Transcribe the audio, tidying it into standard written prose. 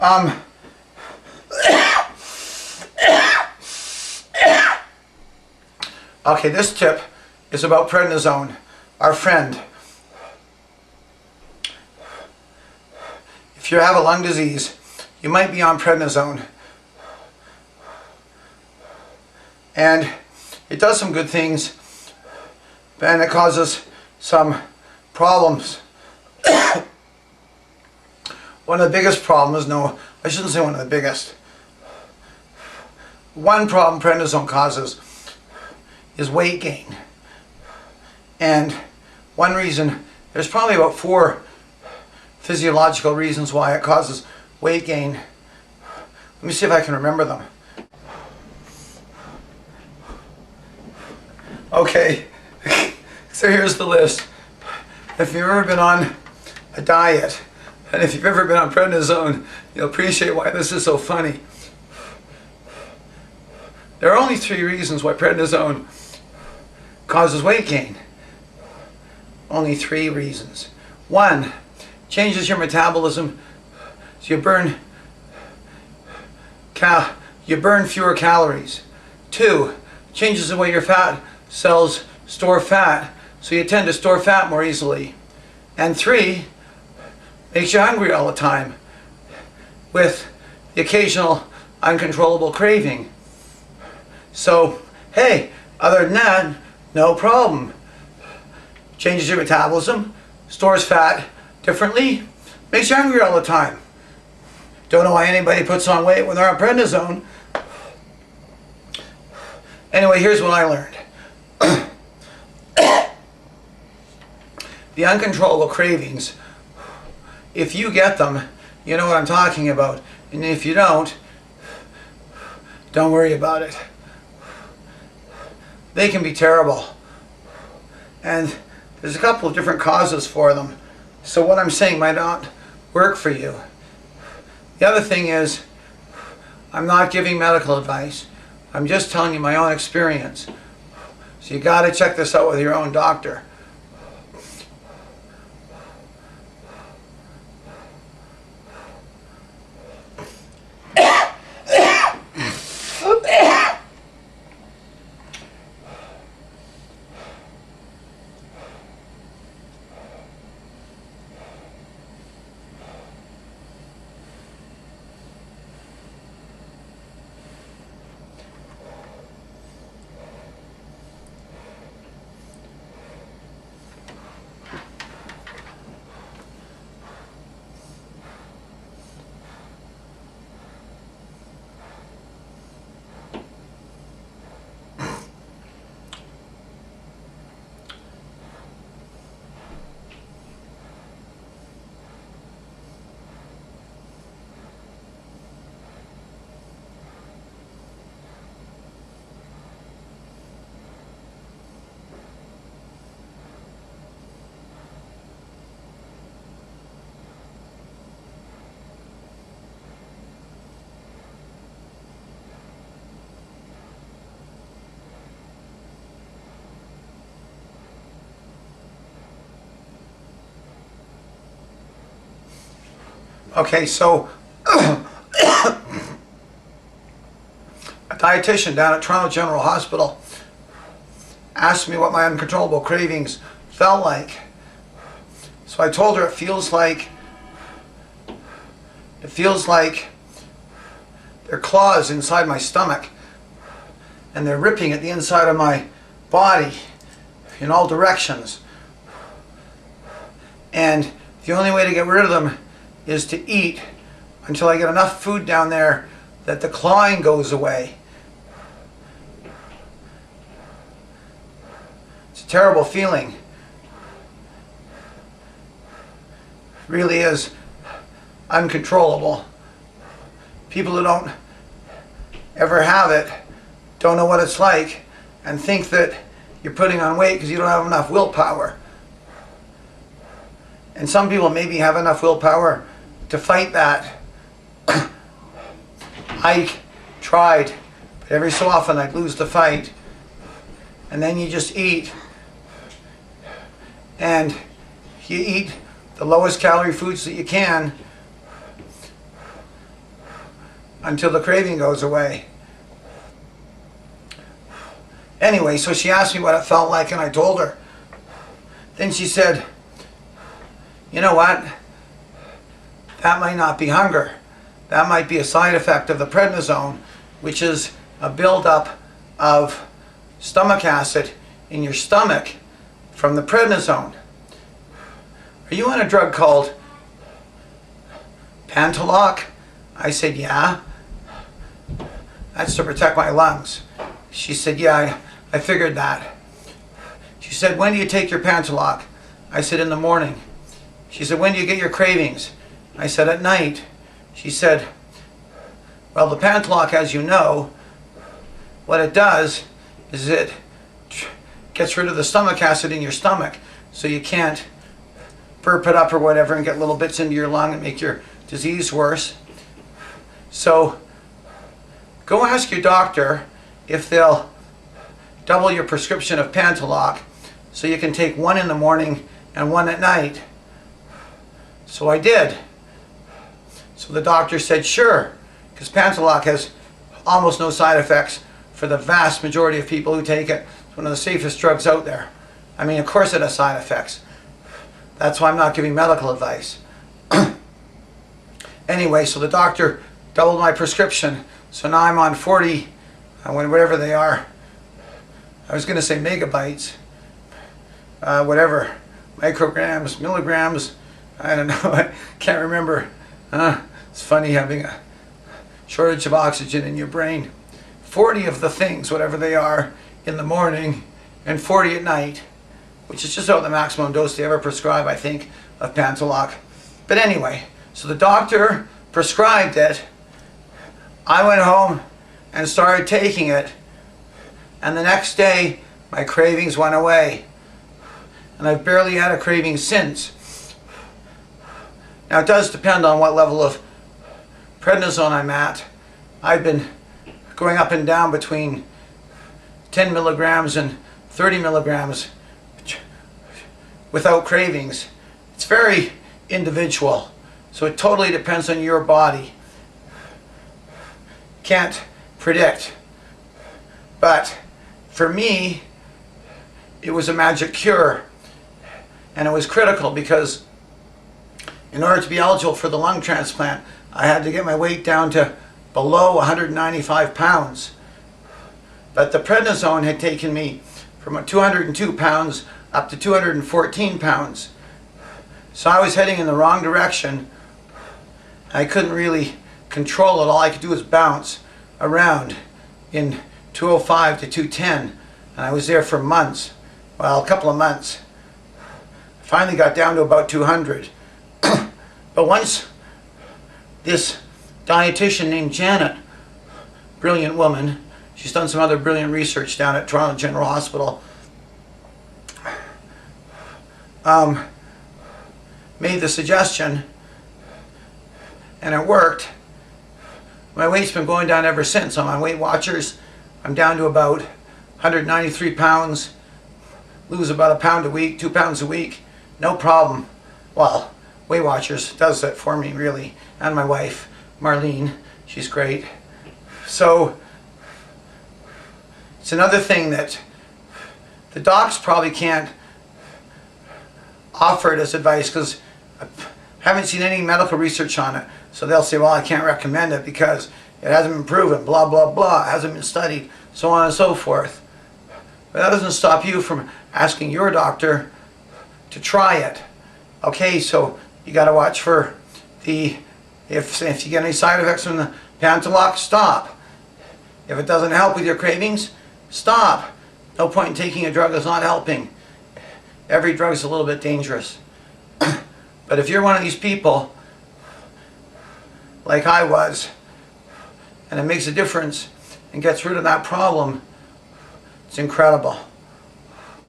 Um, okay, this tip is about prednisone, our friend. If you have a lung disease, you might be on prednisone. And it does some good things, and it causes some problems. One of the biggest problems, no, I shouldn't say one of the biggest. One problem prednisone causes is weight gain. And one reason, there's probably about 4 physiological reasons why it causes weight gain. Let me see if I can remember them. Okay, so here's the list. If you've ever been on a diet, and if you've ever been on prednisone, you'll appreciate why this is so funny. There are only 3 reasons why prednisone causes weight gain. Only 3 reasons. 1, changes your metabolism, so you burn fewer calories. 2, changes the way your fat cells store fat, so you tend to store fat more easily. And 3, makes you hungry all the time with the occasional uncontrollable craving. So, hey, other than that, no problem. Changes your metabolism, stores fat differently, makes you hungry all the time. Don't know why anybody puts on weight when they're on prednisone. Anyway, here's what I learned. The uncontrollable cravings, if you get them, you know what I'm talking about. And if you don't worry about it. They can be terrible. And there's a couple of different causes for them. So what I'm saying might not work for you. The other thing is, I'm not giving medical advice. I'm just telling you my own experience. So you got to check this out with your own doctor. Okay, so a dietitian down at Toronto General Hospital asked me what my uncontrollable cravings felt like. So I told her it feels like they're claws inside my stomach, and they're ripping at the inside of my body in all directions. And the only way to get rid of them is to eat until I get enough food down there that the clawing goes away. It's a terrible feeling. It really is uncontrollable. People who don't ever have it don't know what it's like and think that you're putting on weight because you don't have enough willpower. And some people maybe have enough willpower to fight that. I tried, but every so often I'd lose the fight. And then you just eat. And you eat the lowest calorie foods that you can. until the craving goes away. Anyway, so she asked me what it felt like, and I told her. Then she said, you know what? That might not be hunger. That might be a side effect of the prednisone, which is a buildup of stomach acid in your stomach from the prednisone. Are you on a drug called Pantaloc? I said, yeah. That's to protect my lungs. She said, yeah, I figured that. She said, when do you take your Pantaloc? I said, in the morning. She said, when do you get your cravings? I said, at night. She said, well, the Pantaloc, as you know, what it does is it gets rid of the stomach acid in your stomach, so you can't burp it up or whatever and get little bits into your lung and make your disease worse. So go ask your doctor if they'll double your prescription of Pantaloc so you can take one in the morning and one at night. So I did. So the doctor said, sure, because Pantaloc has almost no side effects for the vast majority of people who take it. It's one of the safest drugs out there. I mean, of course it has side effects. That's why I'm not giving medical advice. Anyway, so the doctor doubled my prescription. So now I'm on 40, whatever they are. I was going to say megabytes. Whatever. Micrograms, milligrams. I don't know. I can't remember. It's funny having a shortage of oxygen in your brain. 40 of the things, whatever they are, in the morning and 40 at night, which is just about the maximum dose they ever prescribe, I think, of Pantaloc. But anyway, so the doctor prescribed it. I went home and started taking it, and the next day my cravings went away, and I've barely had a craving since. Now it does depend on what level of prednisone I'm at. I've been going up and down between 10 milligrams and 30 milligrams without cravings. It's very individual, so it totally depends on your body. Can't predict. But for me, it was a magic cure, and it was critical because in order to be eligible for the lung transplant, I had to get my weight down to below 195 pounds. But the prednisone had taken me from 202 pounds up to 214 pounds. So I was heading in the wrong direction. I couldn't really control it. All I could do was bounce around in 205 to 210. And I was there for months. Well, a couple of months. Finally got down to about 200. But once this dietitian named Janet, brilliant woman, she's done some other brilliant research down at Toronto General Hospital, made the suggestion, and it worked. My weight's been going down ever since. I'm on Weight Watchers. I'm down to about 193 pounds, lose about a pound a week, 2 pounds a week, no problem. Well, Weight Watchers does that for me, really, and my wife, Marlene. She's great. So it's another thing that the docs probably can't offer it as advice because I haven't seen any medical research on it. So they'll say, well, I can't recommend it because it hasn't been proven, blah, blah, blah, it hasn't been studied, so on and so forth. But that doesn't stop you from asking your doctor to try it. Okay, so you got to watch for the, if you get any side effects from the Pantaloc, stop. If it doesn't help with your cravings, stop. No point in taking a drug that's not helping. Every drug is a little bit dangerous. But if you're one of these people, like I was, and it makes a difference and gets rid of that problem, it's incredible.